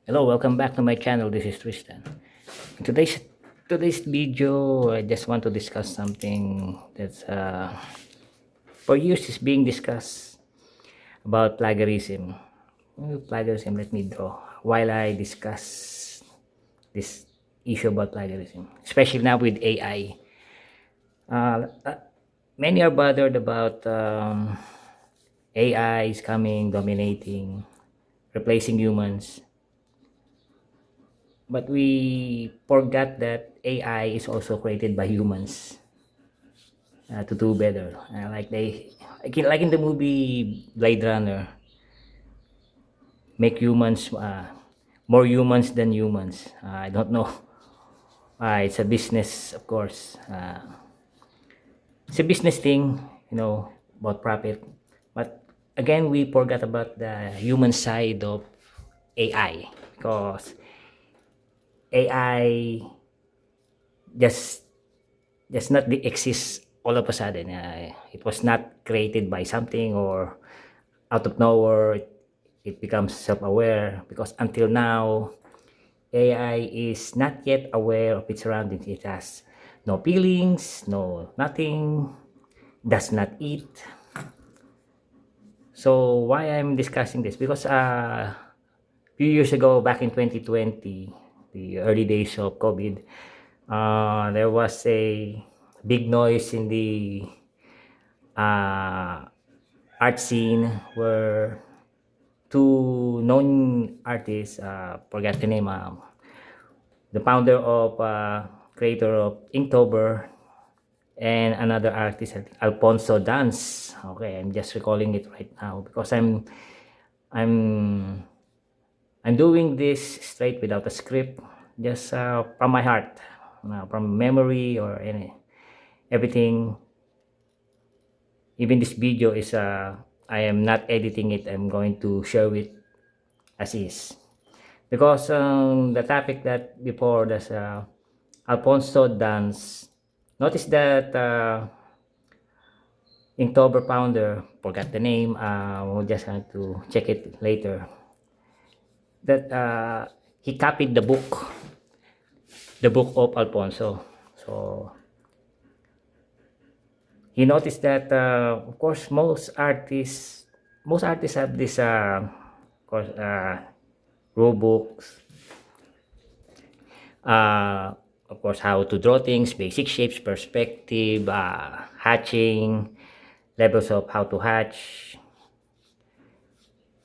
Hello, welcome back to my channel. This is Tristan. In today's video, I just want to discuss something that's for years is being discussed about plagiarism. Plagiarism, let me draw while I discuss this issue about plagiarism, especially now with AI. Many are bothered about AI is coming, dominating, replacing humans. But we forgot that AI is also created by humans to do better. Like in the movie Blade Runner, make humans more humans than humans. I don't know. It's a business, of course. It's a business thing, about profit. But again, we forgot about the human side of AI because AI just does not exist all of a sudden. It was not created by something or out of nowhere. It becomes self-aware because until now, AI is not yet aware of its surroundings. It has no feelings, no nothing, does not eat. So why I'm discussing this? Because few years ago, back in 2020, the early days of COVID, there was a big noise in the uh, art scene where two known artists, forgot the name, the founder of, creator of Inktober, and another artist, Alfonso Dance. Okay, I'm just recalling it right now because I'm I'm doing this straight without a script, just from my heart, from memory or everything. Even this video is I am not editing it. I'm going to share it as is because the topic that before there's Alfonso Dance. Notice that Inktober founder, forgot the name. We'll just have to check it later. That he copied the book of Alfonso. So he noticed that, of course, most artists have this, of course, rule books, uh, of course, how to draw things, basic shapes, perspective, hatching, levels of how to hatch.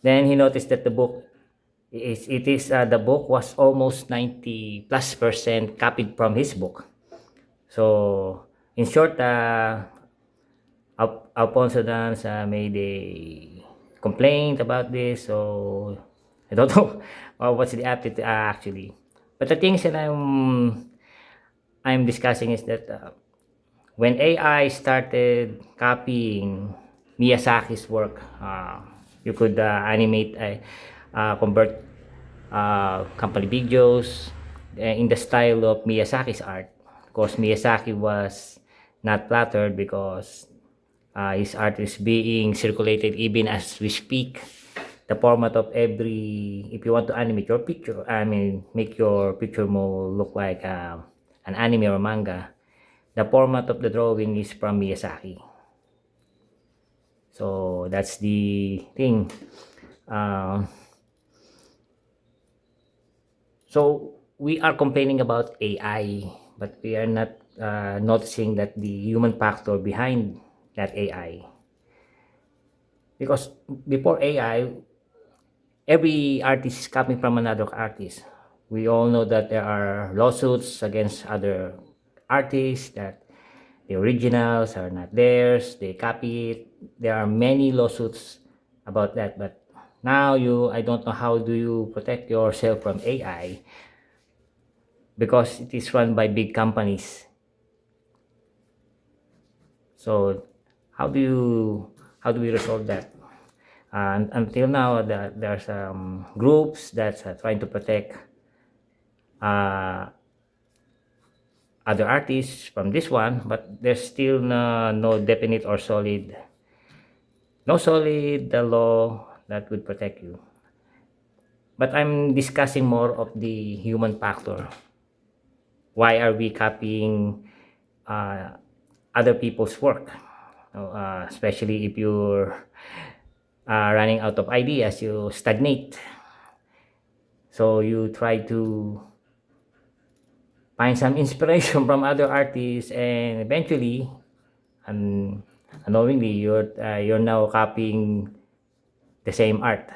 Then he noticed that the book was almost 90 plus percent copied from his book. So in short, Alfonso Dance made a complaint about this. So I don't know what's the update actually. But the things that I'm discussing is that when AI started copying Miyazaki's work, you could animate, convert company videos in the style of Miyazaki's art. Of course, Miyazaki was not flattered because his art is being circulated even as we speak. The format of if you want to animate your picture, make your picture more look like an anime or manga, the format of the drawing is from Miyazaki. So that's the thing. Uh, so we are complaining about AI, but we are not noticing that the human factor behind that AI. Because before AI, every artist is coming from another artist. We all know that there are lawsuits against other artists that the originals are not theirs, they copy it. There are many lawsuits about that, but now I don't know how do you protect yourself from AI because it is run by big companies. So how do you how do we resolve that? And until now, there's groups that's trying to protect uh, other artists from this one, but there's still no definite or solid law that would protect you. But I'm discussing more of the human factor. Why are we copying uh, other people's work? Especially if you're running out of ideas, you stagnate. So you try to find some inspiration from other artists, and eventually, un- unknowingly, you're now copying the same art.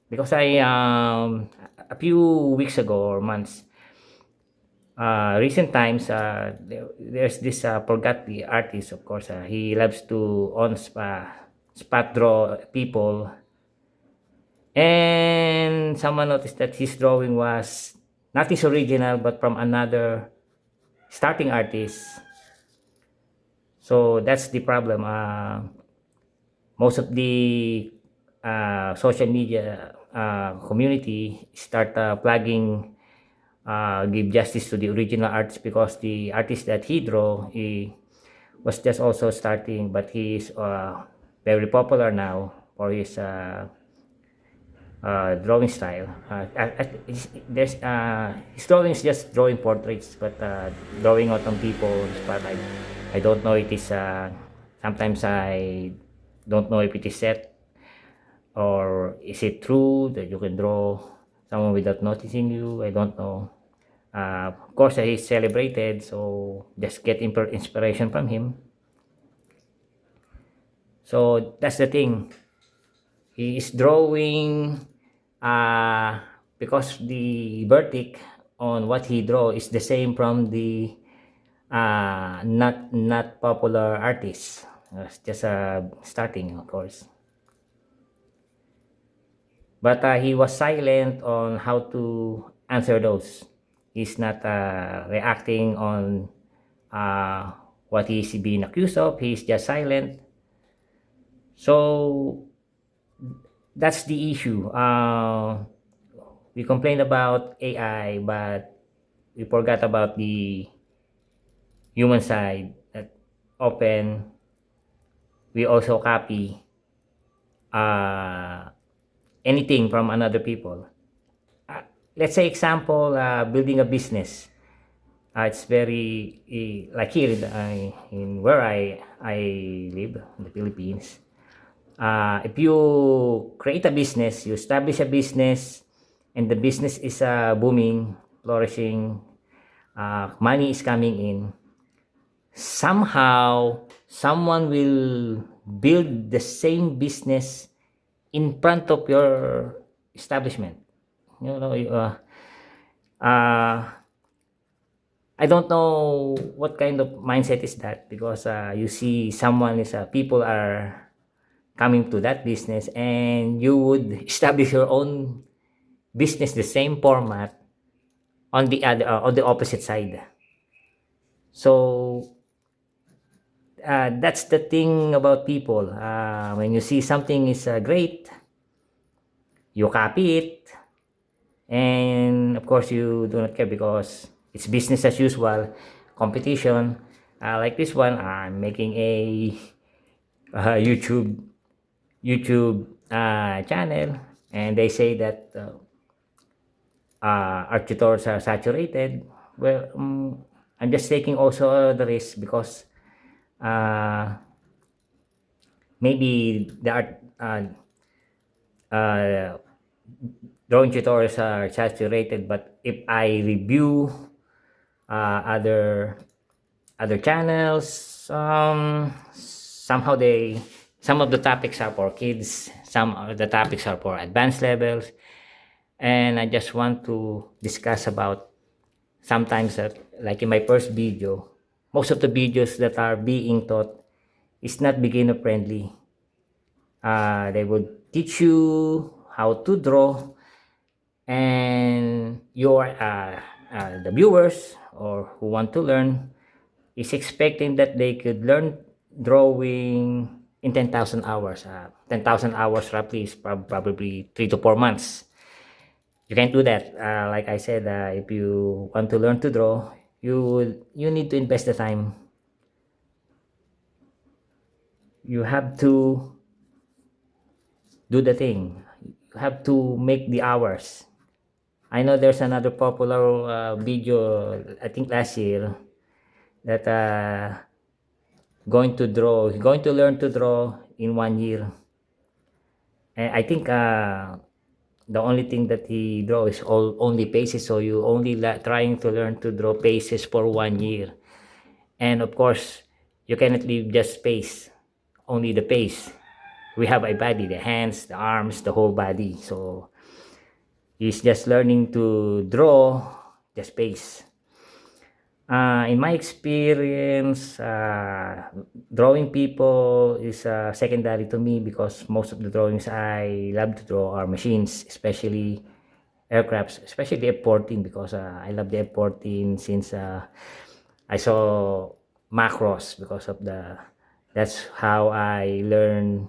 Because I a few weeks ago or months, recent times, there's this forgot the artist, of course. He loves to spot draw people, and someone noticed that his drawing was not his original but from another starting artist. So that's the problem. Most of the social media community start flagging, give justice to the original artist, because the artist that he draw, he was just also starting, but he is very popular now for his drawing style. There's his drawing is just drawing portraits, but drawing out on people is part. I don't know. It is sometimes I don't know if it is set, or is it true that you can draw someone without noticing you. I don't know. Of course, he's celebrated, so just get inspiration from him. So that's the thing. He is drawing uh, because the verdict on what he draw is the same from the not popular artists. It's just starting, of course. But he was silent on how to answer those. He's not reacting on uh, what he's being accused of. He's just silent. So that's the issue. We complained about AI, but we forgot about the human side, that often we also copy uh, anything from another people. Uh, let's say example, building a business. It's very like here in where I live in the Philippines. If you create a business, you establish a business, and the business is booming, flourishing, money is coming in, somehow someone will build the same business in front of your establishment. You know, uh, I don't know what kind of mindset is that, because you see someone is people are coming to that business, and you would establish your own business the same format on the other on the opposite side. So that's the thing about people. When you see something is great, you copy it, and of course you do not care because it's business as usual. Competition, like this one, I'm making a YouTube channel, and they say that our tutors are saturated. Well, I'm just taking also the risk, because uh, maybe the art uh, drawing tutorials are saturated, but if I review other channels, somehow some of the topics are for kids, some of the topics are for advanced levels, and I just want to discuss about sometimes that, like in my first video, most of the videos that are being taught is not beginner friendly. They would teach you how to draw, and the viewers or who want to learn is expecting that they could learn drawing in 10,000 hours. 10,000 hours roughly is probably 3 to 4 months. You can't do that. Like I said, if you want to learn to draw, you need to invest the time. You have to do the thing. You have to make the hours. I know there's another popular video, I think last year, that going to learn to draw in 1 year. And I think the only thing that he draw is only paces, so you only trying to learn to draw paces for 1 year. And of course, you cannot leave just pace, only the pace. We have a body, the hands, the arms, the whole body. So he's just learning to draw just pace. In my experience, drawing people is secondary to me, because most of the drawings I love to draw are machines, especially aircrafts, especially the F-14, because I love the F-14 since I saw macros, because of that's how I learned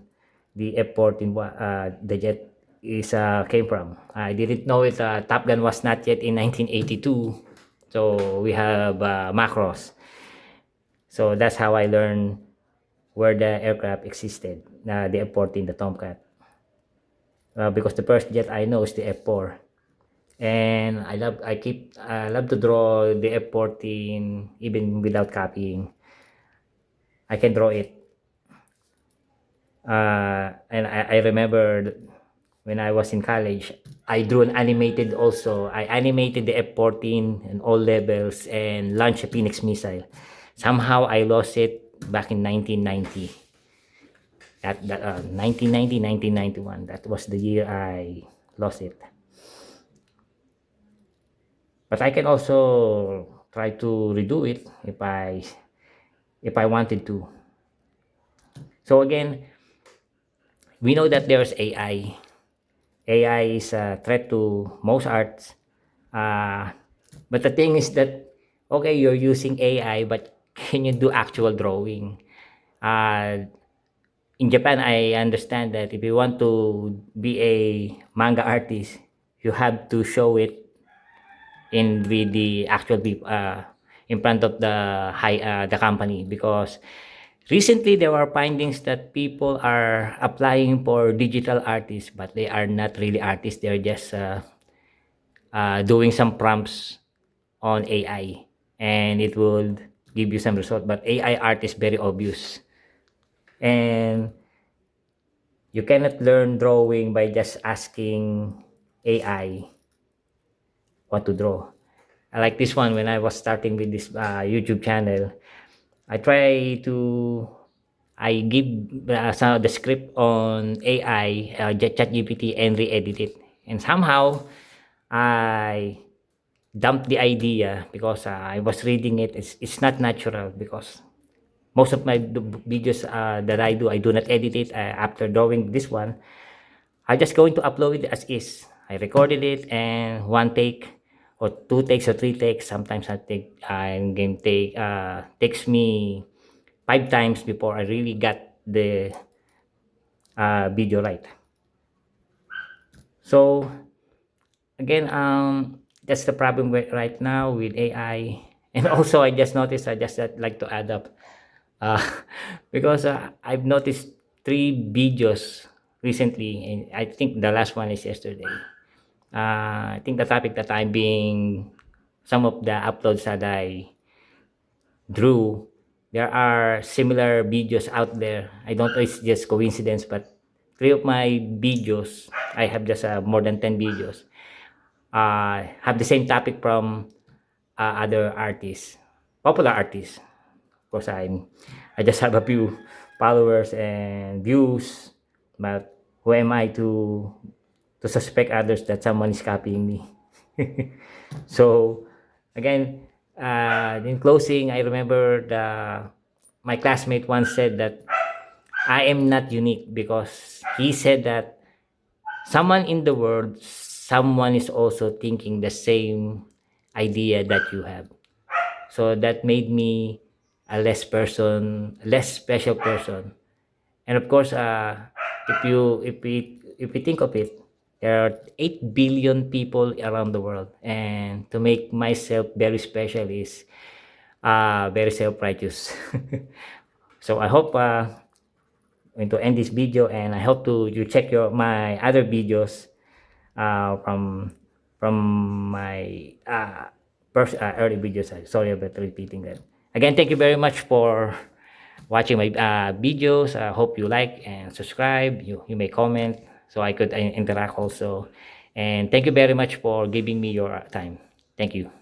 the F-14, the jet is came from. I didn't know it. Top Gun was not yet in 1982, so we have macros. So that's how I learned where the aircraft existed, the F-14, the Tomcat. Because the first jet I know is the F-4. And I love to draw the F-14 even without copying. I can draw it. And I remember when I was in college, I drew an animated also. I animated the F-14 and all levels and launched a Phoenix missile. Somehow I lost it back in 1990. 1990, 1991. That was the year I lost it. But I can also try to redo it if I wanted to. So again, we know that there's AI. AI is a threat to most arts. Uh, but the thing is that, okay, you're using AI, but can you do actual drawing? Uh, in Japan, I understand that if you want to be a manga artist, you have to show it in with the actual in front of the company, because recently there were findings that people are applying for digital artists, but they are not really artists. They're just doing some prompts on AI, and it will give you some result. But AI art is very obvious, and you cannot learn drawing by just asking AI what to draw. I like this one. When I was starting with this YouTube channel, I try to I give some of the script on AI, ChatGPT, and re-edit it. And somehow, I dumped the idea, because I was reading it. It's not natural, because most of my videos that I do not edit it after drawing this one. I just going to upload it as is. I recorded it, and one take or two takes or three takes. Sometimes game takes me 5 times before I really got the video right. So again, that's the problem right now with AI. And also, I just noticed, I just like to add up, uh, because I've noticed 3 videos recently, and I think the last one is yesterday. I think the topic that I'm being, some of the uploads that I drew, there are similar videos out there. I don't know, it's just coincidence, but 3 of my videos, I have just more than 10 videos, have the same topic from other artists, popular artists. Of course, I just have a few followers and views, but who am I to suspect others that someone is copying me? So again, in closing, I remember my classmate once said that I am not unique, because he said that someone in the world, someone is also thinking the same idea that you have. So that made me a less special person. And of course, if we think of it, there are 8 billion people around the world, and to make myself very special is very self-righteous. So I hope going to end this video, and I hope to you check my other videos from from my early videos. Sorry about repeating that. Again, thank you very much for watching my videos. I hope you like and subscribe. You may comment so I could interact also. And thank you very much for giving me your time. Thank you.